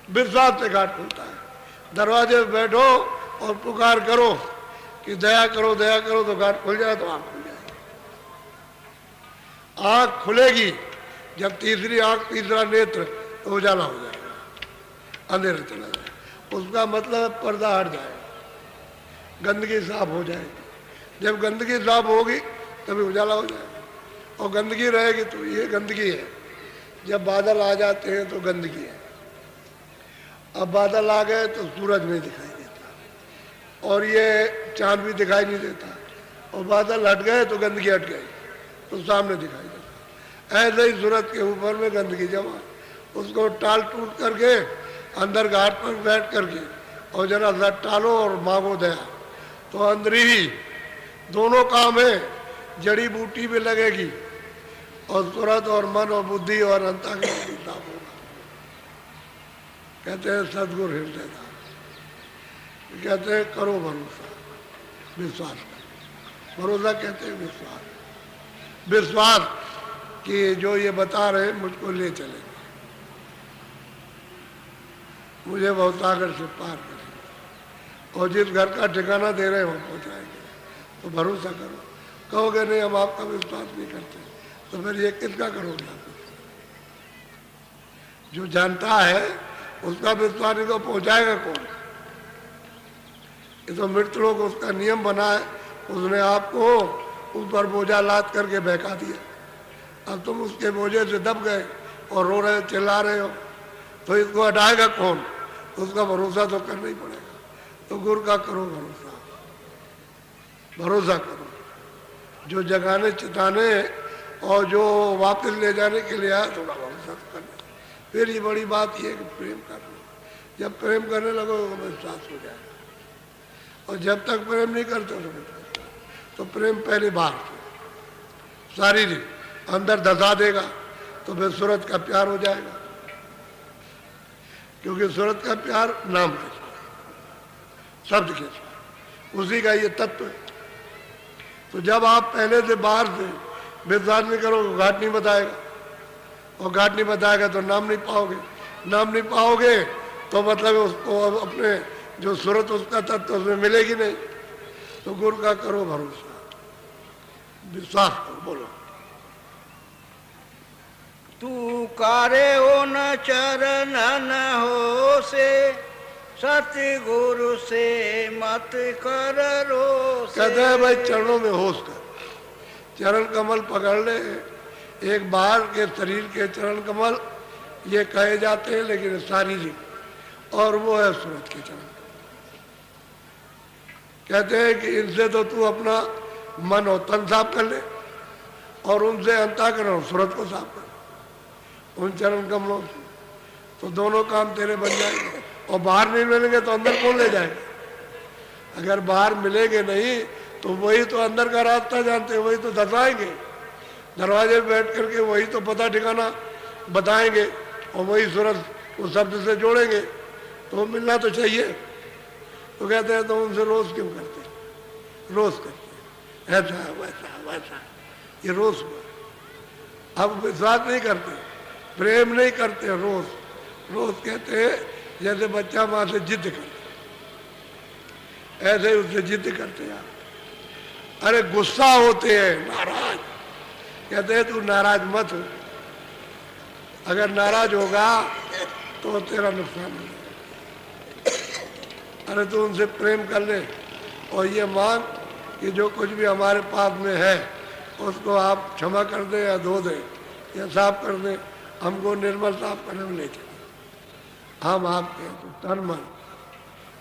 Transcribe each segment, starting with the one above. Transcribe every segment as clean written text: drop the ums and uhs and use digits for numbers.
विश्वास से घाट खुलता है। दरवाजे पे बैठो और पुकार करो कि दया करो तो घाट खुल जाए तो आँख खुल जाएगी। आँख खुलेगी जब तीसरी आँख, तीसरा नेत्र, तो उजाला हो जाएगा, अंधेरा चला जाएगा। उसका मतलब पर्दा हट जाएगा, गंदगी साफ हो जाएगी। जब गंदगी साफ होगी तभी उजाला हो जाएगा, और गंदगी रहेगी तो ये गंदगी है। जब बादल आ जाते हैं तो गंदगी है। अब बादल आ गए तो सूरज नहीं दिखाई देता और ये चांद भी दिखाई नहीं देता, और बादल हट गए तो गंदगी हट गई तो सामने दिखाई देता। ऐसे ही सूरज के ऊपर में गंदगी जमा, उसको टाल टूट करके अंदर घाट पर बैठ करके और जरा सा टालो और मांगो दया, तो अंदर ही दोनों काम है। जड़ी बूटी भी लगेगी और सूरत और मन और बुद्धि और अंतःकरण भी साफ होगा। कहते हैं सदगुरु हृदयदार, कहते हैं करो भरोसा, विश्वास करो। भरोसा कहते हैं विश्वास, विश्वास कि जो ये बता रहे मुझको ले चलेंगे, मुझे बहुत सागर से पार करेंगे, और जिस घर का ठिकाना दे रहे हैं वहाँ पहुँचाएंगे। तो भरोसा करो। कहोगे नहीं हम आपका विश्वास नहीं करते, तो फिर ये किसका करोगे आप? जो जानता है उसका विश्वास नहीं तो पहुँचाएगा कौन? ये तो मृत लोग उसका नियम बना है, उसने आपको ऊपर बोझा लाद करके बहका दिया। अब तुम उसके बोझे से दब गए और रो रहे हो, चिल्ला रहे हो, तो इसको हटाएगा कौन? उसका भरोसा तो करना ही पड़ेगा। तो गुरु का करो भरोसा, भरोसा करो। जो जगाने चिताने और जो वापस ले जाने के लिए आया, थोड़ा भरोसा तो करना। फिर ये बड़ी बात ये है कि प्रेम करना। जब प्रेम करने लगो तो विश्वास हो जाएगा, और जब तक प्रेम नहीं करते तो प्रेम पहली बार शारीरिक अंदर धसा देगा, तो फिर सूरत का प्यार हो जाएगा। क्योंकि सूरत का प्यार नाम के साथ, शब्द के साथ, उसी का ये तत्व है। तो जब आप पहले से बाहर से विश्वास नहीं करोगे, घाट नहीं बताएगा, और घाट नहीं बताएगा तो नाम नहीं पाओगे। नाम नहीं पाओगे तो मतलब उसको अपने जो सूरत उसका तत्व उसमें मिलेगी नहीं। तो गुरु का करो भरोसा, विश्वास करो। बोलो तू कारे हो न चरण न हो से, सतगुरु से मत कर रोसे। कहते हैं भाई चरणों में होश कर, चरण कमल पकड़ ले। एक बाहर के शरीर के चरण कमल ये कहे जाते हैं, लेकिन शारीरिक, और वो है सूरत के चरण। कहते हैं कि इनसे तो तू अपना मन और तन साफ कर ले, और उनसे अंतःकरण और सूरत को साफ कर, उन चरण कमलों से, तो दोनों काम तेरे बन जाएंगे। और बाहर नहीं मिलेंगे तो अंदर कौन ले जाएगा? अगर बाहर मिलेंगे नहीं तो वही तो अंदर का रास्ता जानते हैं, वही तो दर्शाएंगे। दरवाजे पे बैठ करके वही तो पता ठिकाना बताएंगे, और वही सूरत उस शब्द से जोड़ेंगे, तो मिलना तो चाहिए। तो कहते हैं तो उनसे रोज क्यों करते? रोज करते, ऐसा वैसा वैसा, ये रोज हुआ। अब विश्वास नहीं करते, प्रेम नहीं करते, रोज रोज कहते हैं। जैसे बच्चा माँ से जिद करते, ऐसे ही उससे जिद करते हैं। अरे गुस्सा होते हैं, नाराज, कहते हैं तू नाराज मत हो। अगर नाराज होगा तो तेरा नुकसान होगा। अरे तू उनसे प्रेम कर ले, और ये मांग कि जो कुछ भी हमारे पाप में है उसको आप क्षमा कर दे, या धो दे, या साफ कर दे, हमको निर्मल साफ करने में ले चले। हम आपके तो तन मन,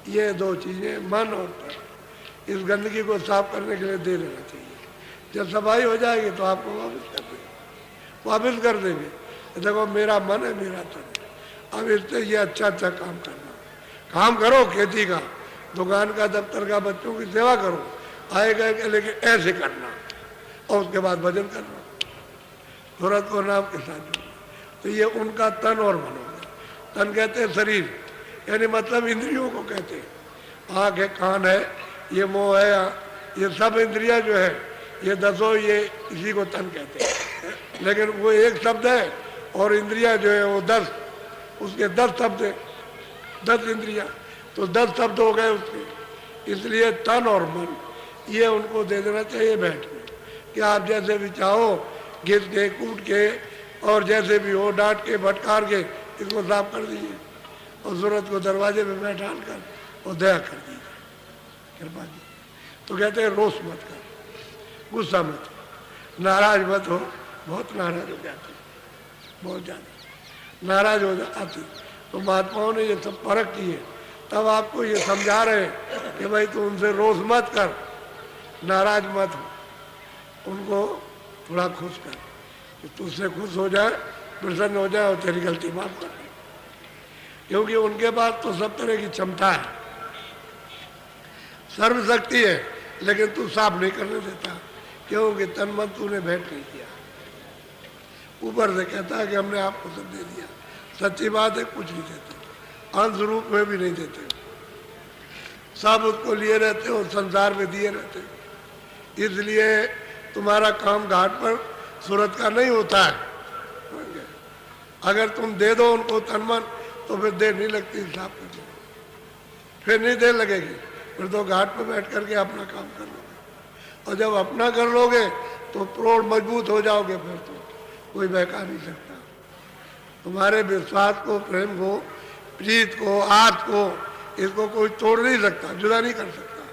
ये दो चीजें, मन और तन, इस गंदगी को साफ करने के लिए दे देना चाहिए। जब सफाई हो जाएगी तो आपको वापस कर देंगे, वापस कर देंगे। देखो मेरा मन है, मेरा तन है, अब इससे ये अच्छा अच्छा काम करना। काम करो खेती का, दुकान का, दफ्तर का, बच्चों की सेवा करो, आएगा लेकिन ऐसे करना, और उसके बाद भजन करना, सूरत को नाम के साथ जोड़ना। तो ये उनका तन और मन हो गया। तन कहते हैं शरीर, यानी मतलब इंद्रियों को कहते हैं। आँख है, कान है, ये मुँह है, ये सब इंद्रियां जो है, ये दसों, ये इसी को तन कहते हैं। लेकिन वो एक शब्द है, और इंद्रियां जो है वो 10, उसके 10 शब्द है। 10 इंद्रियां, तो 10 शब्द हो गए उसके। इसलिए तन और मन ये उनको दे देना चाहिए बैठ में, कि आप जैसे भी चाहो घिस के कूट के और जैसे भी हो डांट के भटकार के इसको साफ कर दीजिए और जरूरत को दरवाजे पे बैठा कर और दया कर दीजिए, कृपा की। तो कहते हैं रोष मत कर, गुस्सा मत हो, नाराज मत हो। बहुत नाराज हो जाते, बहुत ज़्यादा नाराज हो जाती। तो महात्माओं ने ये सब परख किए, तब आपको ये समझा रहे कि भाई तू उनसे रोष मत कर, नाराज मत हो, उनको थोड़ा खुश कर कि तुझसे खुश हो जाए, प्रसन्न हो जाए और तेरी गलती माफ कर दे। क्योंकि उनके पास तो सब तरह की क्षमता है, सर्वशक्ति है, लेकिन तू साफ नहीं करने देता, क्योंकि तन मन तूने भेंट नहीं किया। ऊपर से कहता है कि हमने आपको सब दे दिया, सच्ची बात है कुछ नहीं देते, अंश रूप में भी नहीं देते, सब उसको लिए रहते और संसार में दिए रहते। इसलिए तुम्हारा काम घाट पर सूरत का नहीं होता है। अगर तुम दे दो उनको तन मन तो फिर देर नहीं लगती हिसाब करने, फिर नहीं देर लगेगी, फिर तो घाट पर बैठ करके अपना काम कर लोगे। और जब अपना कर लोगे तो प्रौढ़ मजबूत हो जाओगे, फिर तो कोई बहका नहीं सकता। तुम्हारे विश्वास को, प्रेम को, प्रीत को, आस को, इसको कोई तोड़ नहीं सकता, जुदा नहीं कर सकता।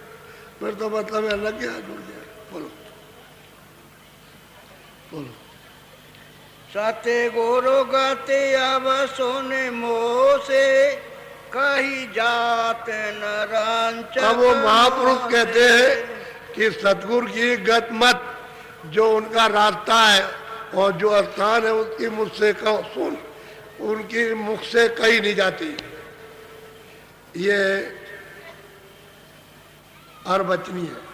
फिर तो मतलब है अलग गया, जुड़ गया। बोलो बोलो। सत्य गुरु गति अब सुने मोह से कही जात नरांच। अब वो महापुरुष कहते हैं कि सतगुरु की गत मत, जो उनका रास्ता है और जो स्थान है उसकी मुझसे कहो सुन, उनकी मुख से कही नहीं जाती। ये अर्वचनी है।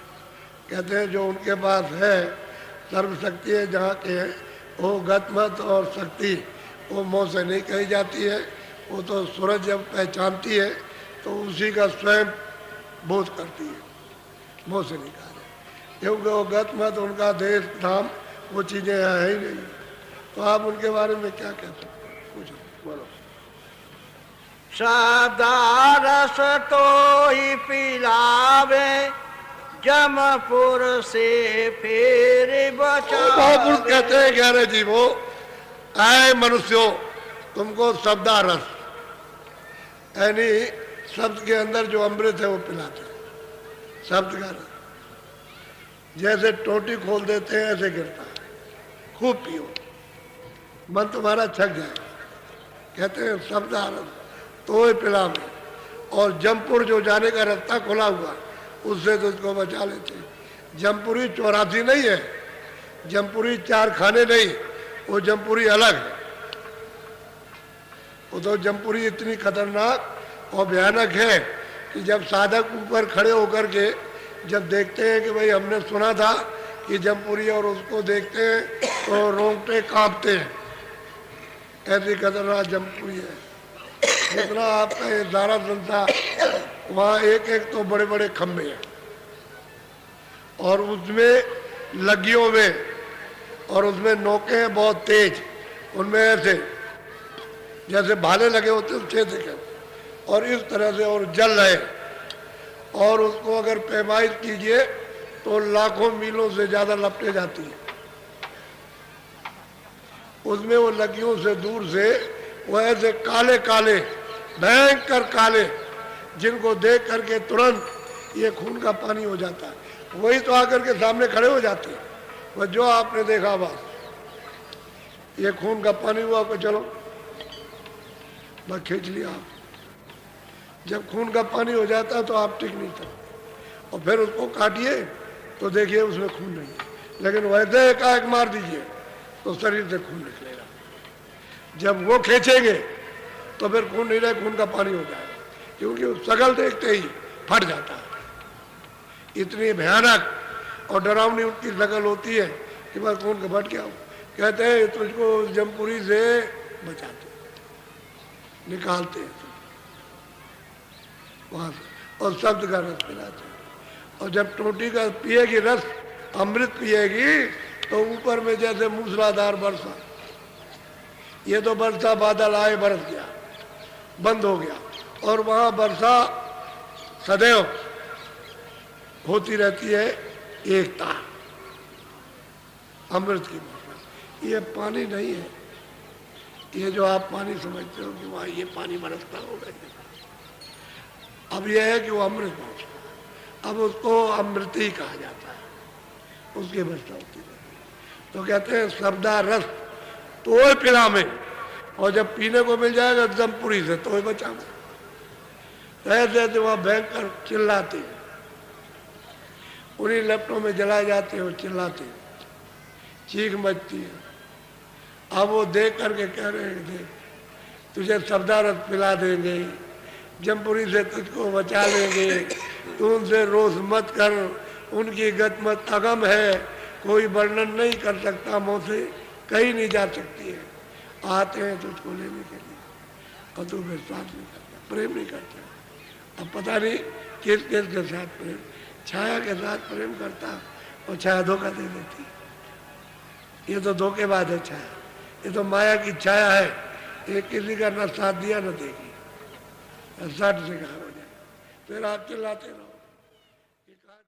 कहते हैं जो उनके पास है सर्वशक्ति है, जहाँ के है वो गतमत और शक्ति वो मुँह से नहीं कही जाती है। वो तो सूरज जब पहचानती है तो उसी का स्वयं बोध करती है, मुँह से नहीं कहा जाए, क्योंकि वो गतमत उनका देश धाम वो चीज़ें है ही नहीं। तो आप उनके बारे में क्या कह सकते हैं, कुछ बोलो। सदारस तो ही पिलावे जमपुर से फिर बचावे। महापुरुष कहते हैं कह रहे जीवो, आए मनुष्यों, तुमको शब्दारस यानी शब्द के अंदर जो अमृत है वो पिलाते हैं। शब्द का रस जैसे टोटी खोल देते हैं ऐसे गिरता है, खूब पियो, मन तुम्हारा छक जाएगा। कहते हैं शब्दारस तो ही पिलावे, और जमपुर जो जाने का रास्ता खुला हुआ उससे तो उसको बचा लेते हैं। जमपुरी 84 नहीं है, जमपुरी 4 खाने नहीं, वो जमपुरी अलग है। वो तो जमपुरी इतनी खतरनाक और भयानक है कि जब साधक ऊपर खड़े होकर के जब देखते हैं कि भाई हमने सुना था कि जमपुरी, और उसको देखते हैं तो रोंगटे कांपते हैं, ऐसी खतरनाक जमपुरी है। जितना आपका ये सारा संसार, वहाँ एक एक तो बड़े बड़े खम्भे हैं और उसमें लगियों में, और उसमें नोके हैं बहुत तेज, उनमें ऐसे जैसे भाले लगे होते हैं छेद के, और इस तरह से और जल रहे, और उसको अगर पैमाइश कीजिए तो लाखों मीलों से ज़्यादा लपटे जाती है। उसमें वो लगियों से दूर से वो ऐसे काले काले भयंकर काले, जिनको देख करके तुरंत ये खून का पानी हो जाता है, वही तो आकर के सामने खड़े हो जाते हैं। वह जो आपने देखा बस ये खून का पानी हुआ को चलो बस खींच लिया आप। जब खून का पानी हो जाता है तो आप टिक नहीं सकते, और फिर उसको काटिए तो देखिए उसमें खून नहीं है, लेकिन वैसे एकाएक मार दीजिए तो शरीर से खून निकलेगा। जब वो खींचेंगे तो फिर खून नहीं रहे, खून का पानी हो जाएगा, क्योंकि शकल देखते ही फट जाता है। इतनी भयानक और डरावनी उनकी शकल होती है कि बस खून का फट गया। कहते हैं तुझको जमपुरी से बचाते, निकालते हैं वहाँ से, और शब्द का रस पिलाते हैं। और जब टोटी का पिएगी रस, अमृत पिएगी, तो ऊपर में जैसे मूसलाधार वर्षा, ये तो वर्षा बादल आए बरस गया, बंद हो गया, और वहाँ वर्षा सदैव होती रहती है, एकता, अमृत की वर्षा। ये पानी नहीं है, ये जो आप पानी समझते हो कि वहाँ ये पानी बरसता होगा, अब यह है कि वो अमृत वर्षा, अब उसको अमृत ही कहा जाता है, उसकी वर्षा होती है। तो कहते हैं सबदा रस तो पिला में, और जब पीने को मिल जाएगा जमपुरी से तो बचा में। ऐसे वहाँ भयंकर चिल्लाते हैं, उन्हीं लपटों में जलाए जाते हैं और चिल्लाते हैं, चीख मचती है। अब वो देख करके कह रहे थे तुझे सबदा रस पिला देंगे, जमपुरी से तुझको बचा लेंगे, तू उनसे रोष मत कर, उनकी गत मत अगम है, कोई वर्णन नहीं कर सकता, मुँह से कहीं नहीं जा सकती है। आते हैं तुझको लेने के लिए और तू विश्वास नहीं करता, प्रेम नहीं करता। अब पता नहीं किस किस के साथ प्रेम, छाया के साथ प्रेम करता और छाया धोखा दे देती। ये तो धोखेबाज है छाया, ये तो माया की छाया है, ये किसी का न साथ दिया न देगी, सट से कहा हो जाए, फिर आप चिल्लाते रहो।